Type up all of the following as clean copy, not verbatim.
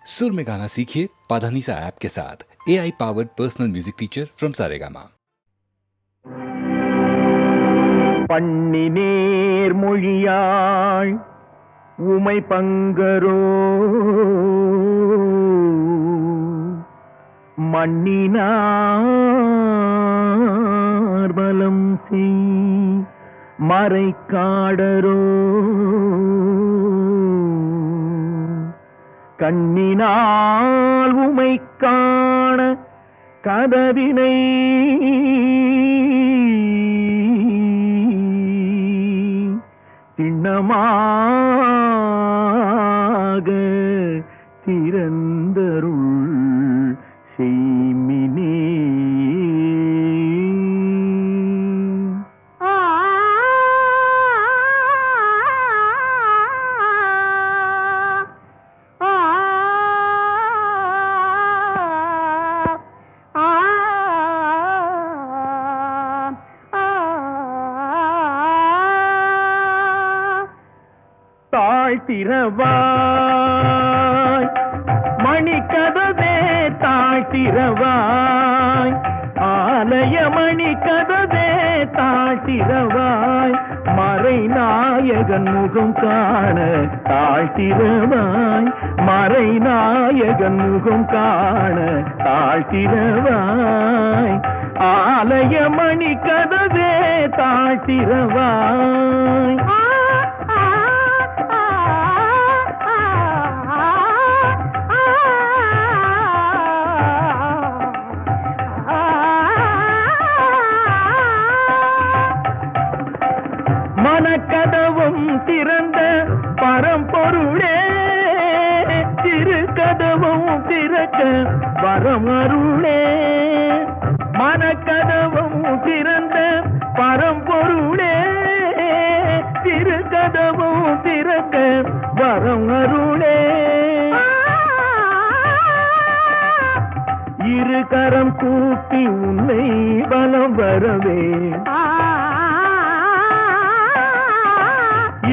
सुर में गाना सीखिए पाधानीसा ऐप के साथ। AI powered personal music teacher from Saregama. பண்ணினேர் மொழியாள் உமை பங்கரோ மண்ணினார் பலம் செய் மறைக்காடரோ கண்ணினால் உமை காண கதவினை திண்ணமாக திறந்தருள் செய்மினே. தாழ்த்திரவாய் மணிக்கதவே தாழ்த்திரவாய் ஆலய மணிக்கதவே தாழ்த்திரவாய் மறைநாயகன் முகம் காண தாழ்த்திரவாய் மறைநாயகன் முகம் காண தாழ்த்திரவாய் ஆலய மணிக்கதவே தாழ்த்திரவாய் மனக்கதவும் திறந்த பரம்பொருளே திருக்கதவும் திறக்க வரம் அருளே மனக்கதவும் திறந்த பரம்பொருளே திருக்கதவும் திறக்க வரம் அருளே இரு கரம் கூப்பி உன்னை பலம் வரவே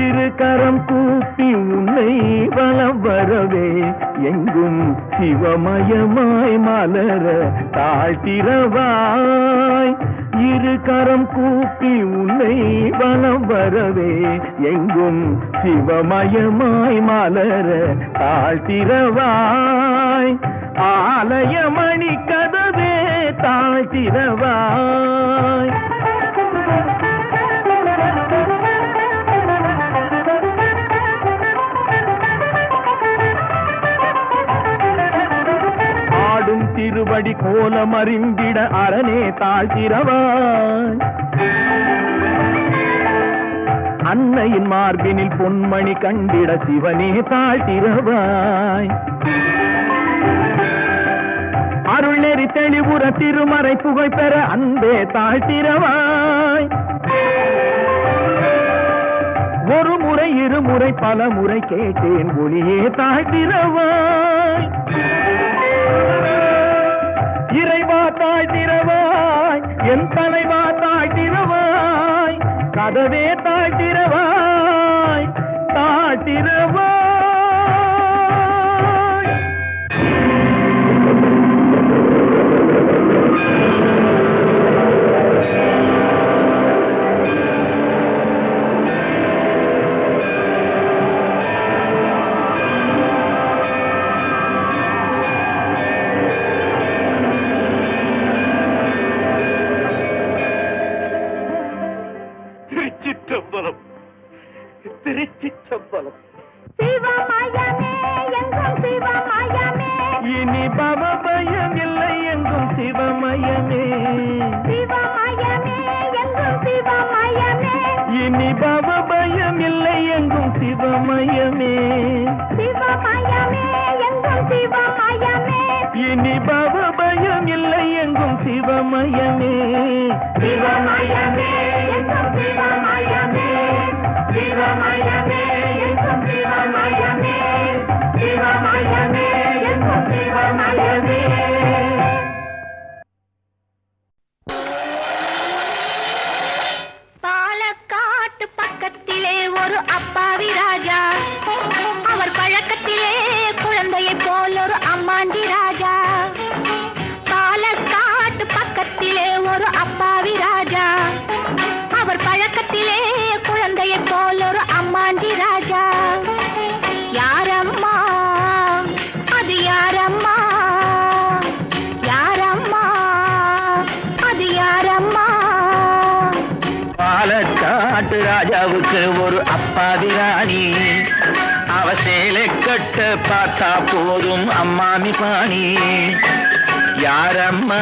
இரு கரம் கூப்பி உன்னை வலம் வரவே எங்கும் சிவமயமாய் மலர தாழ்த்திரவாய் இரு கரம் கூப்பி உன்னை வலம் வரவே எங்கும் சிவமயமாய் மலர தாழ்த்திரவாய் ஆலய மணி கதவே தாழ்த்திரவாய் திருவடி கோலம் அறிந்திட அரணே தாழ்த்திரவாய் அன்னையின் மார்பினில் பொன்மணி கண்டிட சிவனே தாழ்த்திரவாய் அருள் நெறி தெளிவுற திருமறை புகழ் பெற அன்பே தாழ்த்திரவாய் ஒரு முறை இருமுறை பல முறை கேட்டேன் ஒளியே தாழ்த்திரவாய் இறைவா தாழ்த்திரவாய் என் தலைவா தாழ்த்திரவாய் கதவே தாழ்த்திரவாய் தாழ்த்திரவாய். திருச்சிற்றம்பலம் சிவமயமே எங்கும் சிவமயமே இனி பவபயம் இல்லை எங்கும் சிவமயமே சிவமயமே எங்கும் சிவமயமே இனி பவபயம் இல்லை எங்கும் சிவமயமே சிவமயமே எங்கும் சிவமயமே இனி பவபயம் இல்லை எங்கும் சிவமயமே சிவமயமே எங்கும் சிவமயமே சிவமயமே எங்கும் சிவமயமே சிவமயமே எங்கும் சிவமயமே. பாலக்காட்டு பக்கத்திலே ஒரு அப்பாவி ராஜா அவர் பழக்கத்திலே குழந்தையை போல ராஜாவுக்கு ஒரு அப்பாவி ராணி. அவ சேலை கட்ட பார்த்தா போதும் அம்மாமி பாணி. யாரம்மா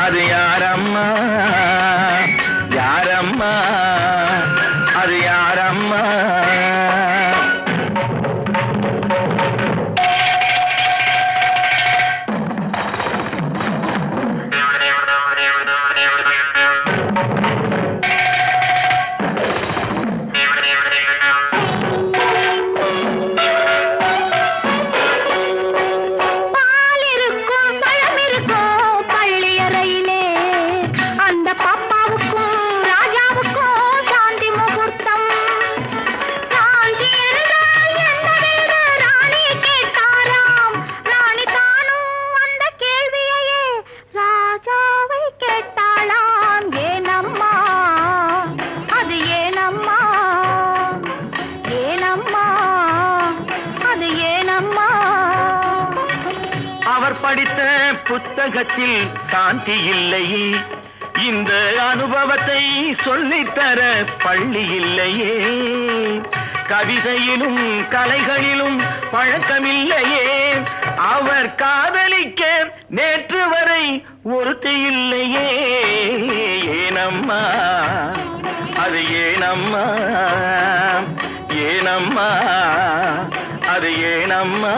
அது யாரம்மா, யாரம்மா அது யாரம்மா. படித்த புத்தகத்தில் சாந்தி இல்லையே, இந்த அனுபவத்தை சொல்லித்தர பள்ளி இல்லையே. கவிதையிலும் கலைகளிலும் பழக்கமில்லையே, அவர் காதலிக்க நேற்று வரை ஒருத்தி இல்லையே. ஏனம்மா அது ஏனம்மா, ஏனம்மா அது ஏனம்மா.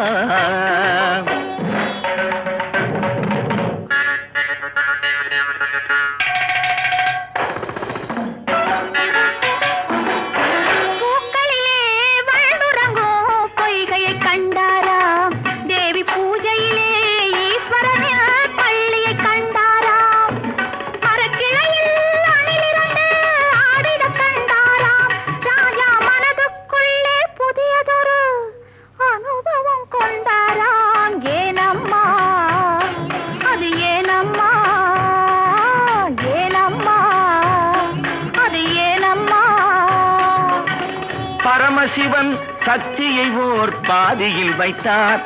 பரமசிவன் சக்தியை ஓர் பாதியில் வைத்தார்,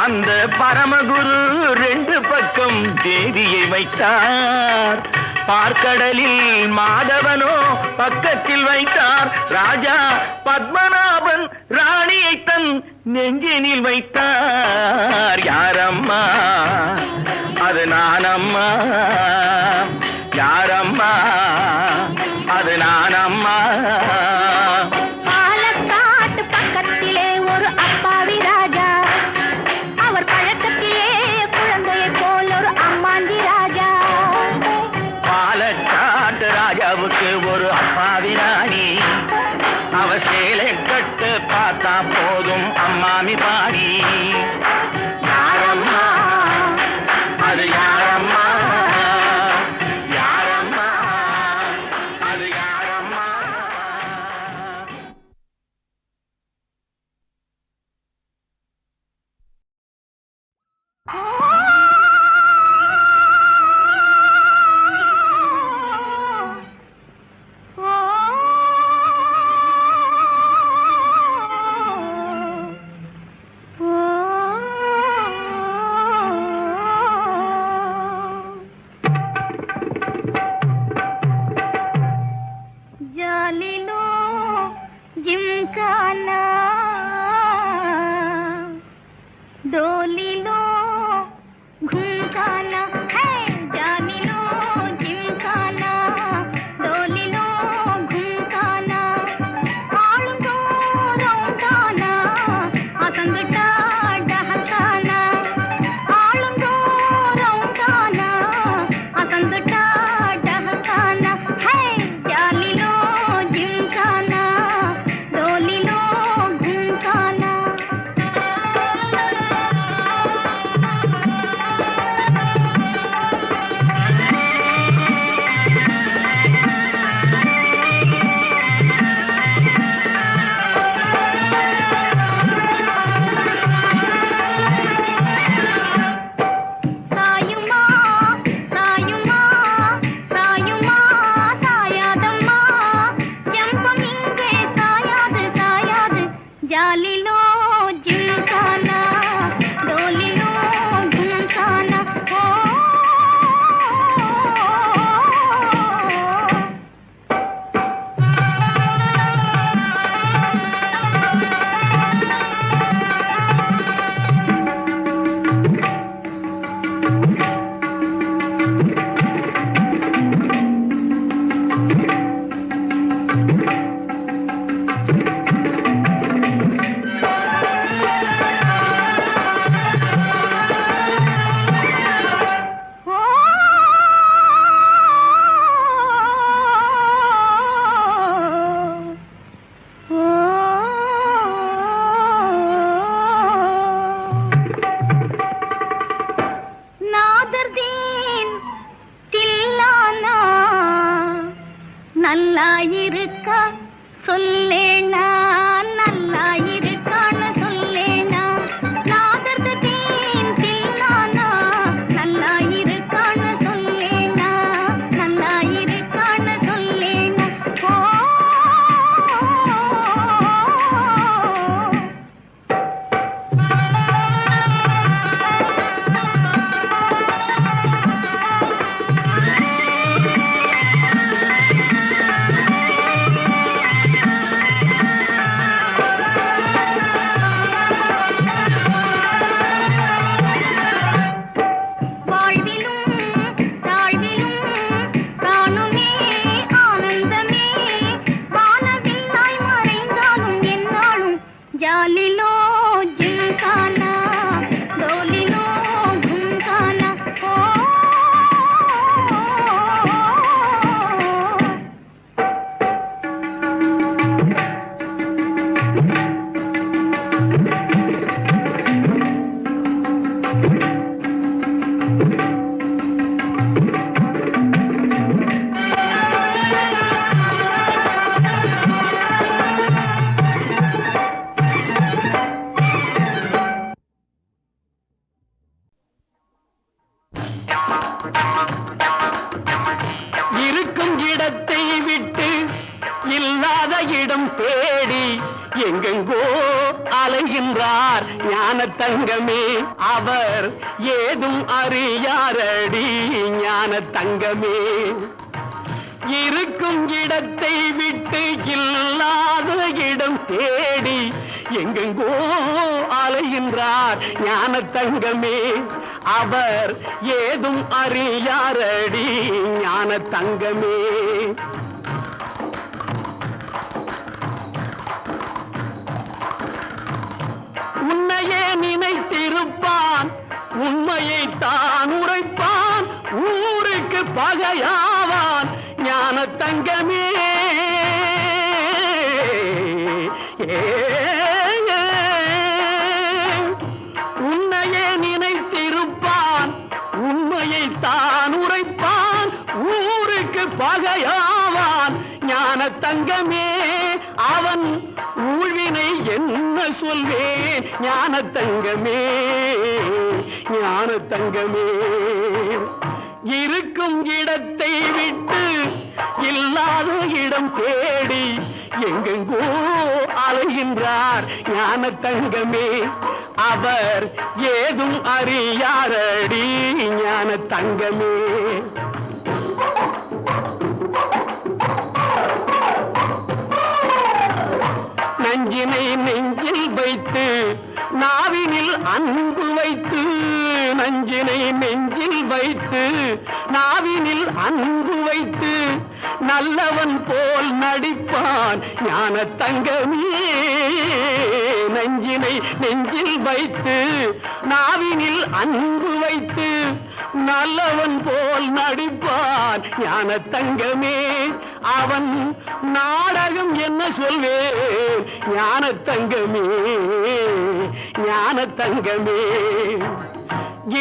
அந்த பரமகுரு ரெண்டு பக்கம் தேவியை வைத்தார். பார்க்கடலில் மாதவனோ பக்கத்தில் வைத்தார், ராஜா பத்மநாபன் ராணியை தன் நெஞ்சினில் வைத்தார். யாரம்மா அது நானம்மா, யாரம்மா அது நானம்மா. ராஜாவுக்கு ஒரு அப்பாவி ராணி, அவ சேலை கட்டு பார்த்தா போதும் அம்மாமி பாடி. யாரம்மா அது யாரம்மா, யாரம்மா அது யாரம்மா. எங்கெங்கோ அலைகின்றார் ஞான தங்கமே, அவர் ஏதும் அறியாரடி ஞான தங்கமே. இருக்கும் இடத்தை விட்டு இல்லாத இடம் தேடி எங்கெங்கோ அலைகின்றார் ஞான தங்கமே, அவர் ஏதும் அறியாரடி ஞான தங்கமே. உன்னையே நினைத்திருப்பான், உண்மையை தான் உரைப்பான், ஊருக்கு பகையாவான் ஞான தங்கமே. உன்னையே நினைத்திருப்பான், உண்மையை தான் உரைப்பான், ஊருக்கு பகையாவான் ஞான தங்கமே. அவன் ஊழ்வினை என்ன சொல்வேன் ஞான தங்கமே, ஞான தங்கமே. இருக்கும் இடத்தை விட்டு இல்லாத இடம் தேடி எங்கெங்கோ அலைகின்றார் ஞான தங்கமே, அவர் ஏதும் அறியாரடி ஞான தங்கமே. நஞ்சினை நெஞ்சில் வைத்து நாவினில் அன்பு வைத்து, நஞ்சினை நெஞ்சில் வைத்து நாவினில் அன்பு வைத்து நல்லவன் போல் நடிப்பான் ஞான தங்கமே. நஞ்சினை நெஞ்சில் வைத்து நாவினில் அன்பு வைத்து நல்லவன் போல் நடிப்பான் ஞான தங்கமே. அவன் நாடகம் என்ன சொல்வேன் ஞான தங்கமே, ஞான தங்கமே.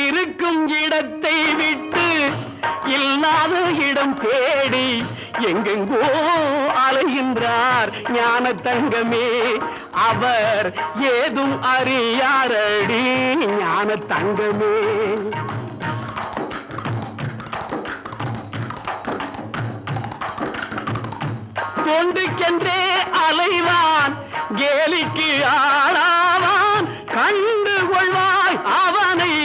இருக்கும் இடத்தை விட்டு இல்லாத இடம் தேடி எங்கெங்கோ அலைகின்றார் ஞான தங்கமே, அவர் ஏதும் அறியாரடி ஞான தங்கமே. தொண்டுக்கென்றே அலைவான், கேலிக்கு ஆளாவான், கண்டு கொள்வாய் அவனை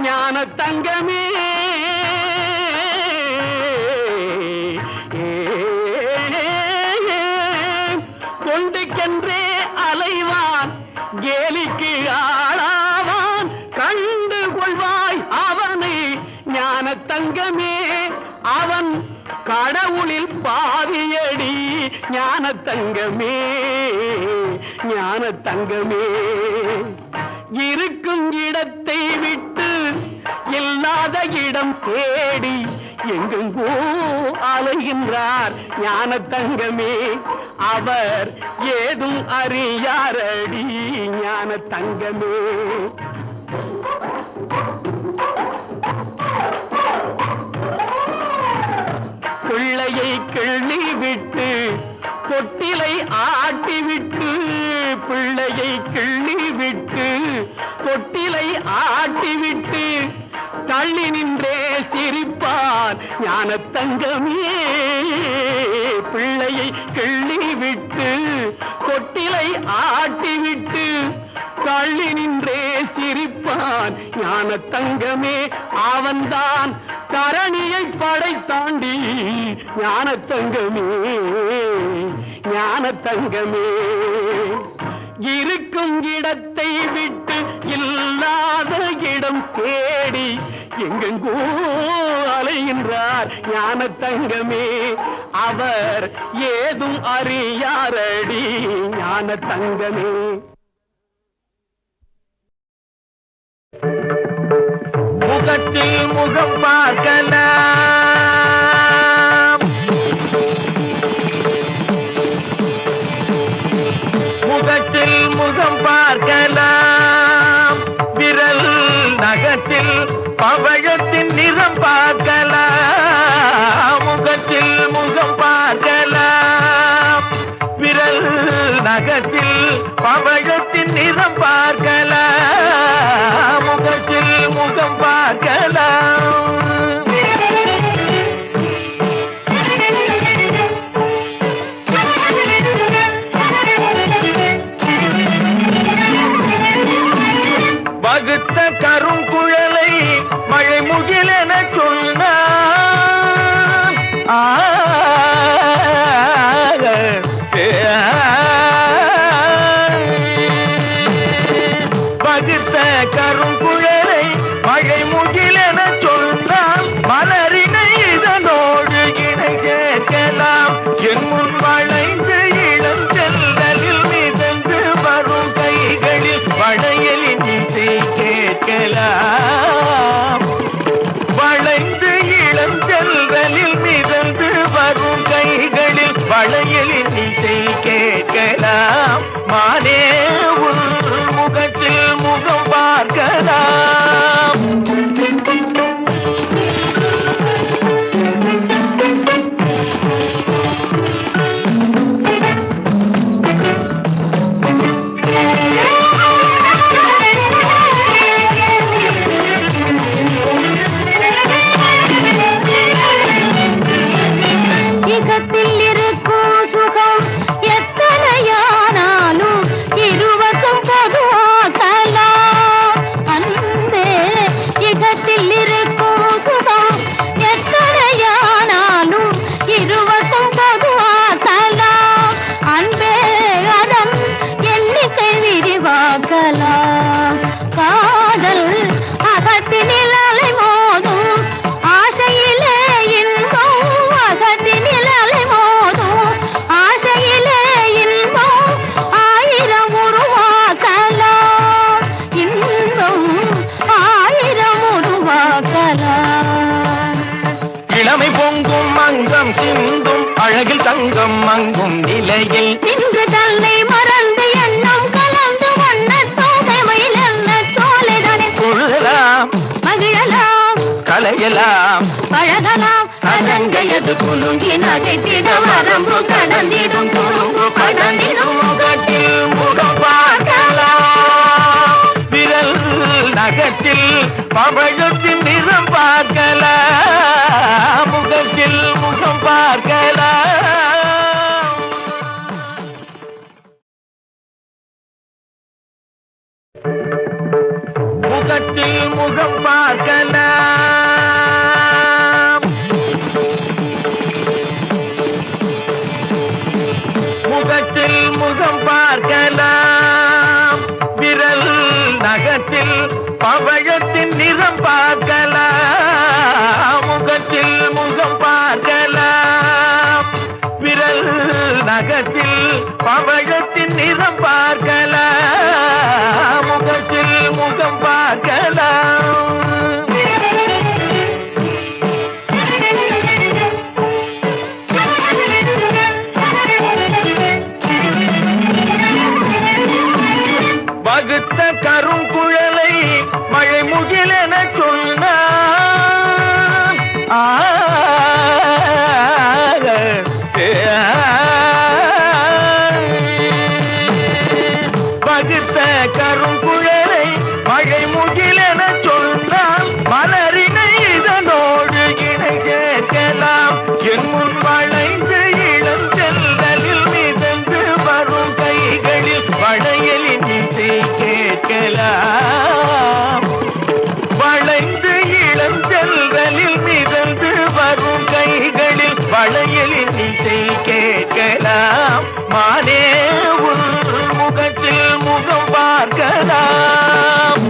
ஞான தங்கமே. தொண்டுக்கென்றே அலைவான், கேலிக்கு ஆளாவான், கண்டு கொள்வாய் அவனை ஞான தங்கமே. அவன் கடவுளில் பாவியடி ஞான தங்கமே, ஞான தங்கமே. இருக்கும் இடத்தை விட்டு இல்லாத இடம் தேடி எங்கெங்கோ அலைகின்றார் ஞான தங்கமே, அவர் ஏதும் அறியாரடி ஞான தங்கமே. பிள்ளையை கிள்ளி விட்டு தொட்டிலை ஆட்டி விட்டு, பிள்ளையை கிள்ளி விட்டு தொட்டிலை ஆட்டி விட்டு தள்ளி நின்றே சிரிப்பான் ஞான தங்கமே. பிள்ளையை கிள்ளி விட்டு தொட்டிலை ஆட்டி விட்டு தள்ளி நின்றே சிரிப்பான் ஞான தங்கமே. அவன்தான் தரணியை படைத்தாண்டி ஞான தங்கமே, ஞான தங்கமே. இருக்கும் இடத்தை விட்டு இல்லாத இடம் தேடி எங்கெங்கோ அலைகின்றார் ஞான தங்கமே, அவர் ஏதும் அறியாரடி ஞான தங்கமே. முகத்தில் முகம் பார்க்கலாம், முகத்தில் முகம் பார்க்கலாம், விரல் நகத்தில் பவழத்தின் நிறம் பார்க்கலாம். முகத்தில் முகம் பார்க்கலாம், விரல் நகத்தில் பவழத்தின் நிறம் பார்க்கலாம். முகத்தில் முகம் பார்க்கலாம். வகுத்த கருங்குழலை மழை முகிலென சொன்னான். வகுத்த கருங்குழலை மழை முகிலென சொன்னான். மலரினை இதனோடு இணை சேர்க்கலாம். என் முன் வளைந்து இளம் செல்லலில் மிதந்து வரும் கைகளில் வளையலின் இசை கேட்கலாம். வளைந்து இளம் செல்லலில் மிதந்து வரும் கைகளில் வளையலின் இசை கேட்கலாம். மானே உன் முகத்தில் முகம் பார்க்கலாம். இகத்தில் இருக்கும் சுகம் எத்தனையானாலும் இருவரும் பொதுவாகலாம். அன்பே இகத்தில் இருக்கும் சுகம் எத்தனையானாலும் இருவரும் பொதுவாகலாம். அன்பே அதன் எண்ணிக்கை விரிவாக்கலாம். காதல் அகத்தினில் அலை மோதும் ஆசையிலே இன்பம். அகத்தினில் அலை மோதும் ஆசையிலே இன்பம். ஆயிரம் உருவாக்கலாம். இன்பம் ஆயிரம் உருவாக்கலாம். இளமை பொங்கும் அங்கம் சிந்தும் அழகில் தங்கம் மங்கும் நிலையில் இன்று தன்னை மறந்து எண்ணம் கலந்து வண்ண தோகைமையில் என்ன சோலைதானே கொள்ளலாம் மகிழலாம் கலையலாம் பழகலாம். அதங்கையது குலுங்கி நகைத்திட வரம்பு கடந்திடும் துரும்பு கடந்திடும் முகத்தில் முகம் பார்க்கலாம். விரல் நகத்தில் பவழத்தின் நிறம் பார்க்கலாம். முகத்தில் முகம் பார்க்கலாம். முகத்தில் முகம் பார்க்கலாம். முகத்தில் முகம் பார்க்கலாம். விரல் நகத்தில் பவழத்தின் நிறம் பார்க்கலாம். முகத்தில் முகம் பார்க்கலாம். விரல் நகத்தில் பவழத்தின் நிறம் பார்க்கலாம். முகத்தில் முகம் பார்க்கலாம். வகுத்த கருங்குழலை மழை முகிலென சொன்னான். வகுத்த கருங்குழலை மழை முகிலென சொன்னான். மலரினை இதனோடு இணை சேர்க்கலாம். என் முன் வளைந்து இளம் செல்லலில் மிதந்து வரும் கைகளில் வளையலின் இசை கேட்கலாம். வளைந்து இளம் செல்லலில் மிதந்து வரும் கைகளில் வளையலின் இசை கேட்கலாம். மானே உன் முகத்தில் முகம் பார்க்கலாம்.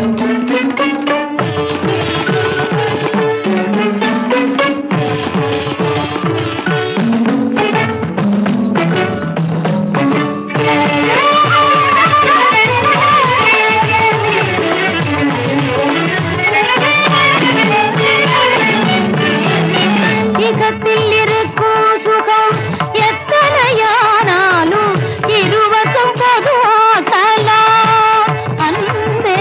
இகத்தில் இருக்கும் சுகம் எத்தனையானாலும் இருவரும் பொதுவாகலாம். அன்பே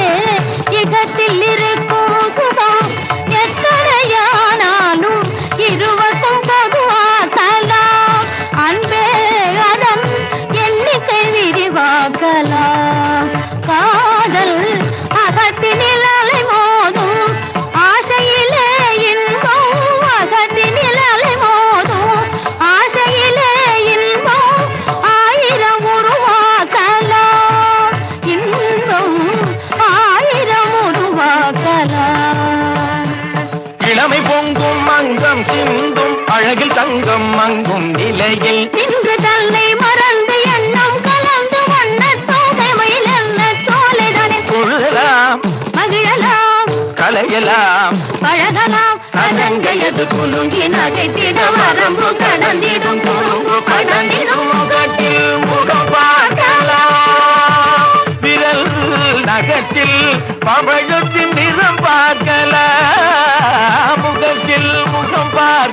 இளமை பொங்கும் அங்கம் சிந்தும் அழகில் தங்கம் மங்கும் நிலையில் இன்று தன்னை மறந்து எண்ணம் கலந்து வண்ண தோகைமையில் என்ன சோலைதானே கொள்ளலாம் மகிழலாம் கலையலாம் பழகலாம் அதங்கையது குலுங்கி நகைத்திட வரம்பு கடந்திடும் குறும்பு கடந்திடும் முகத்தில் முகம் பார்க்கலாம் விரல் நகத்தில் பவழத்தின் நிறம் பார்க்கலாம் முகத்தில் முகம் பார்க்கலாம்